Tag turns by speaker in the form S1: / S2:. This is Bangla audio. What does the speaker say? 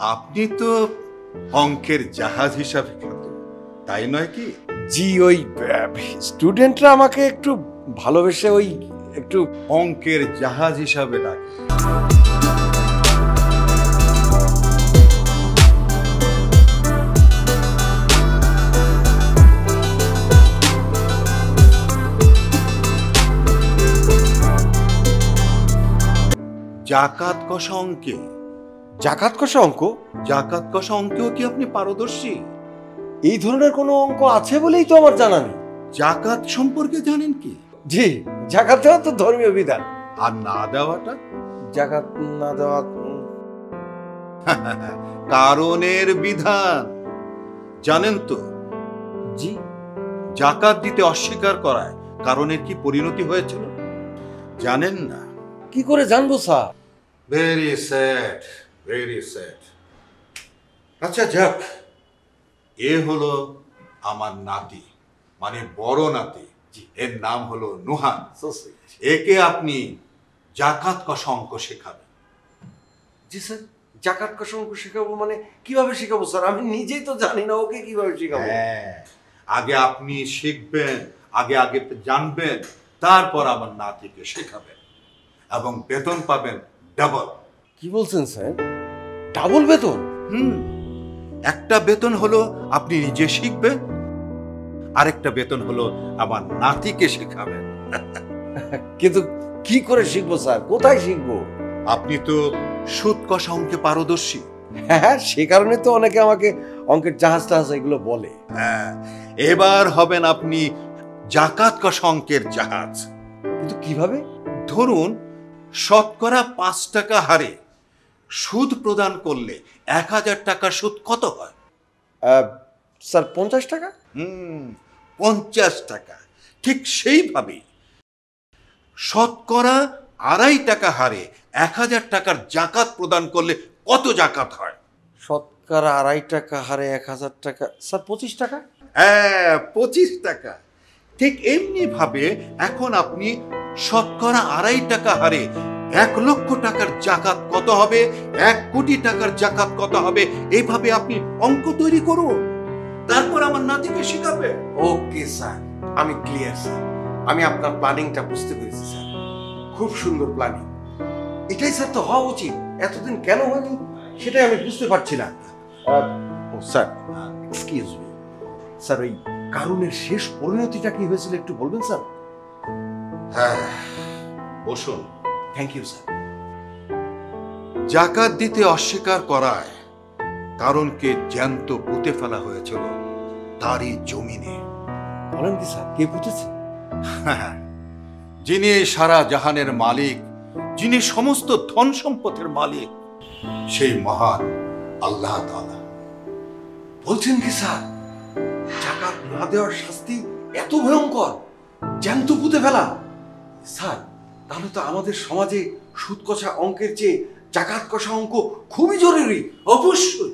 S1: আপনি তো অঙ্কের জাহাজ হিসাবে খ্যাত, তাই নয় কি?
S2: জি, ওই স্টুডেন্টরা আমাকে একটু ভালোবেসে ওই একটু
S1: অঙ্কের জাহাজ হিসাবে ডাকে। জাকাত কষা অঙ্কে।
S2: জাকাত কষা অঙ্ক?
S1: জাকাত কষা অঙ্কেও কি আপনি পারদর্শী?
S2: এই ধরনের কোনো অঙ্ক আছে বলেই তো আমার জানা নেই।
S1: জাকাত সম্পর্কে জানেন কি?
S2: জি, জাকাত দেওয়া তো ধর্মীয় বিধান।
S1: আর না দেওয়াটা?
S2: জাকাত না দেওয়া
S1: কারণের বিধান। জানেন তো?
S2: জি।
S1: জাকাত দিতে অস্বীকার করায় কারণের কি পরিণতি হয়েছিল জানেন না?
S2: কি করে জানবো sir?
S1: Very sad, very sad. আচ্ছা যাক, এ হলো আমার নাতি, মানে বড় নাতি। এর নাম হলো নুহান। একে আপনি জাকাত কষা অঙ্ক শেখাবেন।
S2: জি স্যার, জাকাত কষা অঙ্ক শেখাবো মানে কিভাবে শেখাবো স্যার? আমি নিজেই তো জানি না, ওকে কিভাবে শেখাবো?
S1: হ্যাঁ, আগে আপনি শিখবেন, আগে আগে জানবেন, তারপর আমার নাতিকে শেখাবেন এবং বেতন পাবেন ডাবল।
S2: কি বলছেন স্যার? ডাবল বেতন?
S1: একটা বেতন হলো আপনি নিজে শিখবেন, আরেকটা বেতন হলো আমার নাতিকে শেখাবেন।
S2: কিন্তু কি করে শিখবো স্যার? কোথায় শিখবো?
S1: আপনি তো সুদ কষা অঙ্কে পারদর্শী।
S2: হ্যাঁ, সে কারণে তো অনেকে আমাকে অঙ্কের জাহাজ টাহাজ এগুলো বলে।
S1: হ্যাঁ, এবার হবেন আপনি জাকাত কষা অঙ্কের জাহাজ।
S2: কিন্তু কিভাবে?
S1: ধরুন, শতকরা 5 টাকা হারে সুদ প্রদান করলে 1000 টাকা সুদ কত হয়?
S2: স্যার 50 টাকা।
S1: 50 টাকা। ঠিক সেইভাবেই শতকরা 2.5 টাকা হারে 1000 টাকার জাকাত প্রদান করলে কত জাকাত হয়?
S2: শতকরা 2.5 টাকা হারে 1000 টাকা, স্যার 25 টাকা।
S1: হ্যাঁ, 25 টাকা। ঠিক এমনি ভাবে এখন আপনি শতকরা 2.5 টাকা হারে 1 লক্ষ টাকার জাকাত কত হবে, 1 কোটি টাকার জাকাত কত হবে, এইভাবে আপনি অঙ্ক তৈরি করুন, তারপর আমার নাতিকে শেখাবে।
S2: ওকে স্যার, আমি ক্লিয়ার স্যার। আমি আপনার প্ল্যানিংটা বুঝতে পেরেছি স্যার। খুব সুন্দর প্ল্যানিং। এটাই স্যার তো হওয়া উচিত। এতদিন কেন হয়নি সেটাই আমি বুঝতে পারছি না। ও স্যার, এক্সকিউজ মি স্যার, ওই কারণের শেষ পরিণতিটা কি হয়েছিল একটু বলবেন স্যার?
S1: হ্যাঁ, বসুন।
S2: Thank you sir.
S1: জাকাত দিতে অস্বীকার করায় কারণকে জ্যান্ত পুঁতে ফেলা হয়েছিল তারই জমিনে।
S2: বলেন কি স্যার, কে পুঁতেছে?
S1: যিনি সারা জাহানের মালিক, যিনি সমস্ত ধন সম্পদের মালিক, সেই মহান আল্লাহ তাআলা।
S2: বলছেন কি স্যার, জাকাত না দেওয়ার শাস্তি এত ভয়ঙ্কর, জ্যান্ত পুঁতে ফেলা? স্যার, তাহলে তো আমাদের সমাজে সুদ কষা অঙ্কের চেয়ে জাকাত কষা অঙ্ক খুবই জরুরি।
S1: অবশ্যই।